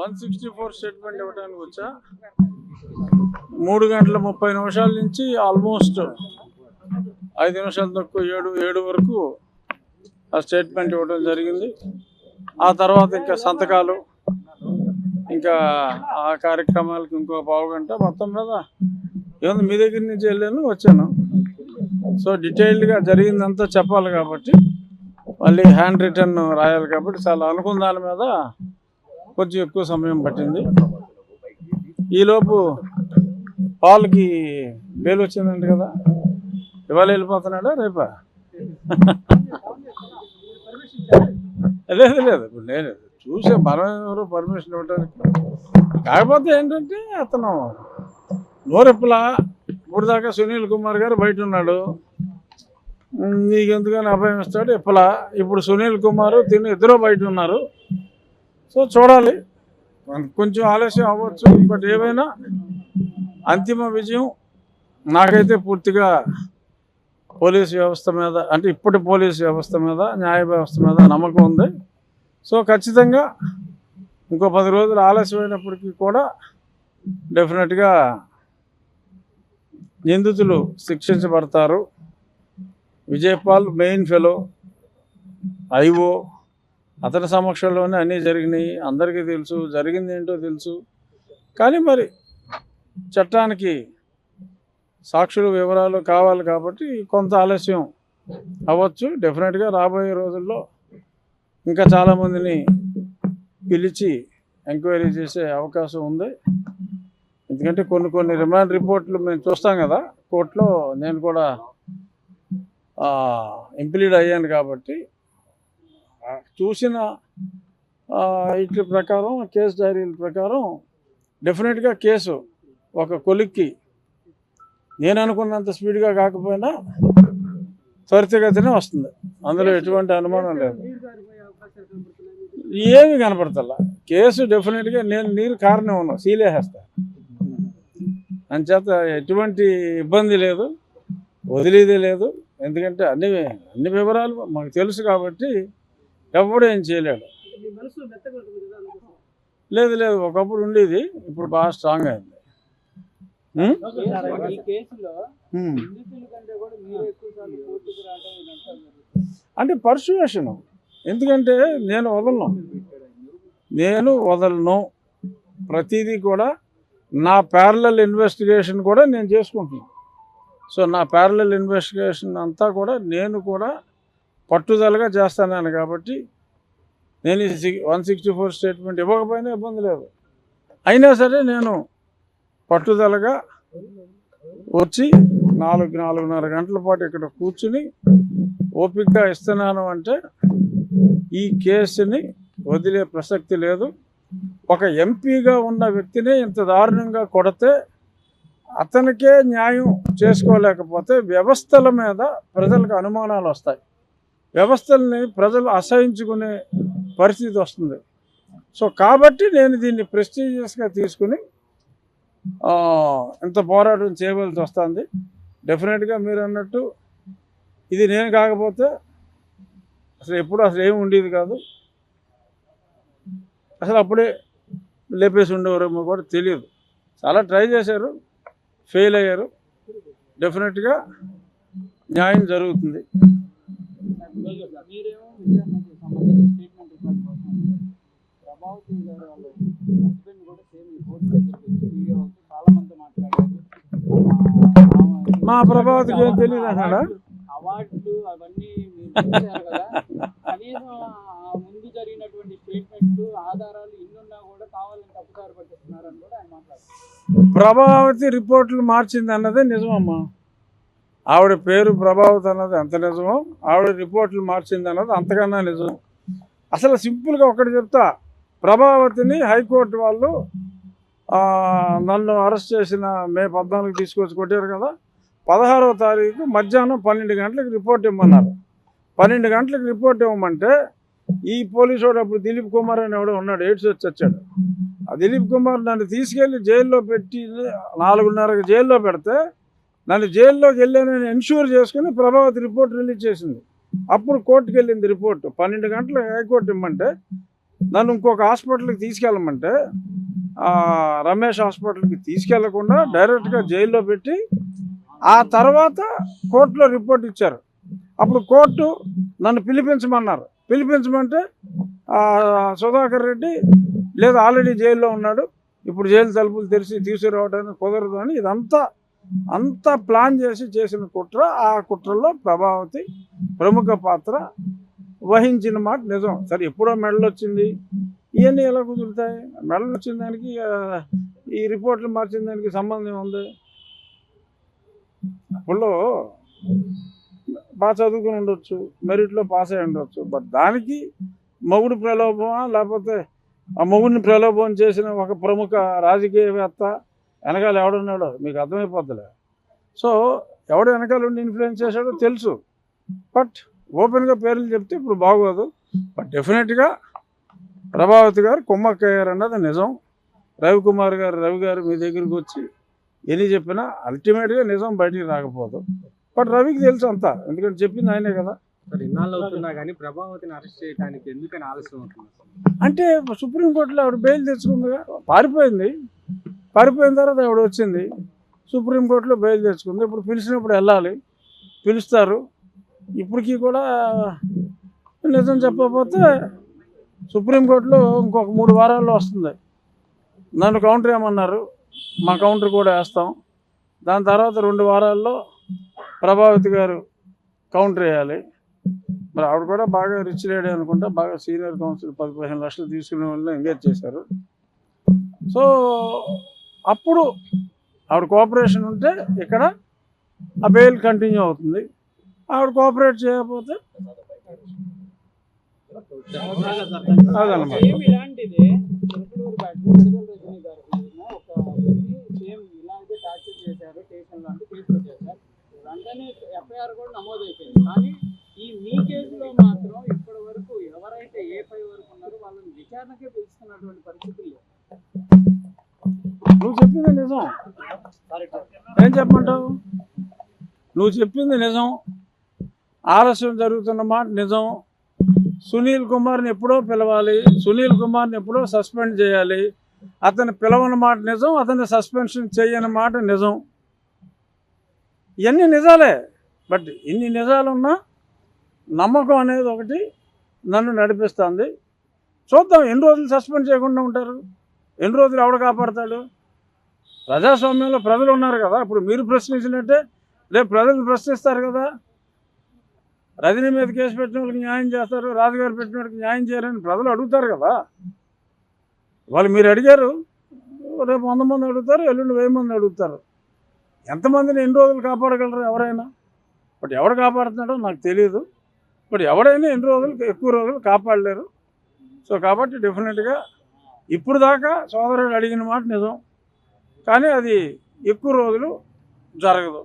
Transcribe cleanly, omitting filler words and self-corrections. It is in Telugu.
164 స్టేట్మెంట్ ఇవ్వడానికి వచ్చా. 3 గంటల 30 నిమిషాల నుంచి ఆల్మోస్ట్ 5 నిమిషాలు తక్కువ 7 వరకు ఆ స్టేట్మెంట్ ఇవ్వడం జరిగింది. ఆ తర్వాత ఇంకా సంతకాలు, ఇంకా ఆ కార్యక్రమాలకు ఇంకో పావుగంట. మొత్తం మీద ఏమన్నా మీ దగ్గర నుంచి వెళ్ళాను వచ్చాను. సో డీటెయిల్డ్గా జరిగిందంతా చెప్పాలి కాబట్టి, మళ్ళీ హ్యాండ్ రిటర్న్ రాయాలి కాబట్టి చాలా అనుకున్న దాని మీద కొంచెం ఎక్కువ సమయం పట్టింది. ఈలోపు పాల్కి బెయిల్ వచ్చిందంట కదా, ఇవాళ వెళ్ళిపోతున్నాడా రేపా? లేదు ఇప్పుడు నేను చూసే మనం ఎవరు పర్మిషన్ ఇవ్వడానికి. కాకపోతే ఏంటంటే అతను నోరెప్పులా ఇప్పుడు దాకా సునీల్ కుమార్ గారు బయట ఉన్నాడు, నీకెందుకని అభయం ఇస్తాడు ఎప్పులా. ఇప్పుడు సునీల్ కుమార్ ఇద్దరు బయట ఉన్నారు. సో చూడాలి, కొంచెం ఆలస్యం అవ్వచ్చు. బట్ ఏమైనా అంతిమ విజయం నాకైతే పూర్తిగా పోలీస్ వ్యవస్థ మీద, అంటే ఇప్పటి పోలీస్ వ్యవస్థ మీద, న్యాయ వ్యవస్థ మీద నమ్మకం ఉంది. సో ఖచ్చితంగా ఇంకో 10 రోజులు ఆలస్యమైనప్పటికీ కూడా డెఫినెట్గా నిందితులు శిక్షించబడతారు. విజయపాల్ మెయిన్ ఫెలో, ఐఓ, అతని సమక్షంలోనే అన్నీ జరిగినాయి. అందరికీ తెలుసు, జరిగింది ఏంటో తెలుసు. కానీ మరి చట్టానికి సాక్షుల వివరాలు కావాలి కాబట్టి కొంత ఆలస్యం అవ్వచ్చు. డెఫినెట్గా రాబోయే రోజుల్లో ఇంకా చాలామందిని పిలిచి ఎంక్వైరీ చేసే అవకాశం ఉంది. ఎందుకంటే కొన్ని రిమాండ్ రిపోర్ట్లు మేము చూస్తాం కదా కోర్టులో, నేను కూడా ఇంప్లీడ్ అయ్యాను కాబట్టి చూసిన ఇట్ల ప్రకారం, కేసు డైరీల ప్రకారం డెఫినెట్గా కేసు ఒక కొలిక్కి నేను అనుకున్నంత స్పీడ్గా కాకపోయినా త్వరితగతినే వస్తుంది. అందులో ఎటువంటి అనుమానం లేదు. ఏమి కనపడతల్లా కేసు డెఫినెట్గా నేను నీరు కారణం ఉన్నా సీలేసేస్తా. అంచేత ఎటువంటి ఇబ్బంది లేదు, వదిలేదే లేదు. ఎందుకంటే అన్ని వివరాలు మాకు తెలుసు కాబట్టి ఎవడు ఏం చేయలేడు. లేదు ఒకప్పుడు ఉండేది, ఇప్పుడు బాగా స్ట్రాంగ్ అయింది. అంటే పర్సువేషన్. ఎందుకంటే నేను వదలను ప్రతిదీ కూడా. నా ప్యారలల్ ఇన్వెస్టిగేషన్ కూడా నేను చేసుకుంటున్నాను. సో నా ప్యారలల్ ఇన్వెస్టిగేషన్ అంతా కూడా నేను కూడా పట్టుదలగా చేస్తాను కాబట్టి నేను 164 స్టేట్మెంట్ ఇవ్వకపోయినా ఇబ్బంది లేదు. అయినా సరే నేను పట్టుదలగా వచ్చి 4-4.5 గంటల పాటు ఇక్కడ కూర్చుని ఓపికగా ఇస్తున్నాను. అంటే ఈ కేసుని వదిలే ప్రసక్తి లేదు. ఒక ఎంపీగా ఉన్న వ్యక్తిని ఇంత దారుణంగా కొడితే అతనికే న్యాయం చేసుకోలేకపోతే వ్యవస్థల మీద ప్రజలకు అనుమానాలు వస్తాయి. వ్యవస్థల్ని ప్రజలు అసహించుకునే పరిస్థితి వస్తుంది. సో కాబట్టి నేను దీన్ని ప్రెస్టీజియస్గా తీసుకుని ఇంత పోరాటం చేయవలసి వస్తుంది. డెఫినెట్గా మీరు అన్నట్టు ఇది నేను కాకపోతే అసలు ఏమి ఉండేది కాదు. అసలు అప్పుడే లేపేసి ఉండేవారేమో కూడా తెలియదు. చాలా ట్రై చేశారు, ఫెయిల్ అయ్యారు. డెఫినెట్గా న్యాయం జరుగుతుంది. మా ప్రభావతికి ఏం తెలియదు అన్నాడా? అవార్డులు అవన్నీ కనీసం ముందు జరిగినటువంటి స్టేట్మెంట్లు, ఆధారాలు ఇన్నున్నా కూడా కావాలని తప్పుదారి పట్టిస్తున్నారని కూడా ఆయన మాట్లాడారు. ప్రభావతి రిపోర్ట్లు మార్చింది అన్నదే నిజమమ్మా. ఆవిడ పేరు ప్రభావతి అన్నది ఎంత నిజమో, ఆవిడ రిపోర్ట్లు మార్చింది అన్నది అంతకన్నా నిజం. అసలు సింపుల్గా ఒకటి చెప్తా, ప్రభావతిని హైకోర్టు వాళ్ళు నన్ను అరెస్ట్ చేసిన మే 14 తీసుకొచ్చి కొట్టారు కదా, 16వ తారీఖు మధ్యాహ్నం 12 గంటలకు రిపోర్ట్ ఇవ్వమన్నారు. 12 గంటలకు రిపోర్ట్ ఇవ్వమంటే ఈ పోలీసు వాడు అప్పుడు దిలీప్ కుమార్ అని ఎవడో ఉన్నాడు, ఎయిడ్స్ వచ్చి వచ్చాడు. ఆ దిలీప్ కుమార్ నన్ను తీసుకెళ్ళి జైల్లో పెట్టి 4:30కి జైల్లో పెడితే నన్ను జైల్లోకి వెళ్ళానని ఎన్ష్యూర్ చేసుకుని ప్రభావతి రిపోర్ట్ రిలీజ్ చేసింది. అప్పుడు కోర్టుకు వెళ్ళింది రిపోర్టు. 12 గంటలకు హైకోర్టు ఇమ్మంటే నన్ను ఇంకొక హాస్పిటల్కి తీసుకెళ్ళమంటే రమేష్ హాస్పిటల్కి తీసుకెళ్లకుండా డైరెక్ట్గా జైల్లో పెట్టి ఆ తర్వాత కోర్టులో రిపోర్ట్ ఇచ్చారు. అప్పుడు కోర్టు నన్ను పిలిపించమన్నారు. పిలిపించమంటే సుధాకర్ రెడ్డి లేదు ఆల్రెడీ జైల్లో ఉన్నాడు, ఇప్పుడు జైలు తలుపులు తెరిచి తీసుకురావడానికి కుదరదు అని అంతా ప్లాన్ చేసిన కుట్ర. ఆ కుట్రలో ప్రభావతి ప్రముఖ పాత్ర వహించిన మాట నిజం. సరే ఎప్పుడో మెడల్ వచ్చింది, ఇవన్నీ ఎలా కుదురుతాయి? మెడల్ వచ్చిన దానికి ఈ రిపోర్ట్లు మార్చిన దానికి సంబంధం ఉంది. అప్పుడు బాగా చదువుకుని ఉండొచ్చు, మెరిట్లో పాస్ అయి ఉండొచ్చు, బట్ దానికి మొగుడు ప్రలోభమా లేకపోతే ఆ మొగుడిని ప్రలోభం చేసిన ఒక ప్రముఖ రాజకీయవేత్త వెనకాల ఎవడున్నాడో మీకు అర్థమైపోద్దిలే. సో ఎవడు వెనకాల ఉండి ఇన్ఫ్లుయెన్స్ చేశాడో తెలుసు, బట్ ఓపెన్గా పేర్లు చెప్తే ఇప్పుడు బాగోదు. బట్ డెఫినెట్గా ప్రభావతి గారు కుమ్మక్కయ్యారన్నది నిజం. రవి గారు మీ దగ్గరికి వచ్చి ఎన్ని చెప్పినా అల్టిమేట్గా నిజం బయటికి రాకపోదు. బట్ రవికి తెలుసు అంతా, ఎందుకంటే చెప్పింది ఆయనే కదా. ఇన్నాళ్ళు అవుతున్నా కానీ ప్రభావతిని అరెస్ట్ చేయడానికి ఎందుకని ఆలస్యం అవుతుంది? అంటే సుప్రీంకోర్టులో ఆవిడ బెయిల్ తెచ్చుకుందిగా, పారిపోయిన తర్వాత ఆవిడ వచ్చింది సుప్రీంకోర్టులో బెయిల్ తెచ్చుకుంది. ఇప్పుడు పిలిచినప్పుడు వెళ్ళాలి, పిలుస్తారు. ఇప్పటికీ కూడా నిజం చెప్పకపోతే సుప్రీంకోర్టులో ఇంకొక 3 వారాల్లో వస్తుంది. నన్ను కౌంటర్ వేయమన్నారు, మా కౌంటర్ కూడా వేస్తాం. దాని తర్వాత 2 వారాల్లో ప్రభావతి గారు కౌంటర్ వేయాలి. మరి ఆవిడ కూడా బాగా రిచ్ లేడీ అనుకుంటా, బాగా సీనియర్ కౌన్సిల్ 10-15 లక్షలు తీసుకునే వాళ్ళని ఎంగేజ్ చేశారు. సో అప్పుడు ఆవిడ కోఆపరేషన్ ఉంటే ఇక్కడ ఆ బెయిల్ కంటిన్యూ అవుతుంది. ఆవిడ కోఆపరేట్ చేయకపోతే అదనమాట. ఇలాంటిదే వెంటనే ఎఫ్ఐఆర్ కూడా నమోదైపోయింది. కానీ మీ కేసులో మాత్రం ఇప్పటి వరకు ఎవరైతే A5 వరకు ఉన్నారో వాళ్ళని విచారణకే పిలుస్తున్నటువంటి పరిస్థితులు లేవు. నువ్వు చెప్పింది నిజం, ఏం చెప్పమంటావు? నువ్వు చెప్పింది నిజం, ఆలస్యం జరుగుతున్న మాట నిజం. సునీల్ కుమార్ని ఎప్పుడో పిలవాలి, సునీల్ కుమార్ని ఎప్పుడో సస్పెండ్ చేయాలి. అతను పిలవని మాట నిజం, అతన్ని సస్పెన్షన్ చేయని మాట నిజం. ఇవన్నీ నిజాలే. బట్ ఇన్ని నిజాలున్నా నమ్మకం అనేది ఒకటి నన్ను నడిపిస్తుంది. చూద్దాం ఎన్ని రోజులు సస్పెండ్ చేయకుండా ఉంటారు, ఎన్ని రోజులు ఎవడు కాపాడతాడు? ప్రజాస్వామ్యంలో ప్రజలు ఉన్నారు కదా. ఇప్పుడు మీరు ప్రశ్నించినట్టే రేపు ప్రజలు ప్రశ్నిస్తారు కదా. రజనీ మీద కేసు పెట్టిన వాళ్ళకి న్యాయం చేస్తారు, రాజుగారు పెట్టిన వాళ్ళకి న్యాయం చేయరని ప్రజలు అడుగుతారు కదా. వాళ్ళు మీరు అడిగారు, రేపు 100 మంది అడుగుతారు, ఎల్లుండి 1000 మంది అడుగుతారు. ఎంతమందిని ఎన్ని రోజులు కాపాడగలరు ఎవరైనా? బట్ ఎవడు కాపాడుతున్నాడో నాకు తెలియదు. బట్ ఎవడైనా ఎన్ని రోజులు ఎక్కువ రోజులు కాపాడలేరు. సో కాబట్టి డెఫినెట్గా ఇప్పుడు దాకా సోదరుడు అడిగిన మాట నిజం, కానీ అది ఎక్కువ రోజులు జరగదు.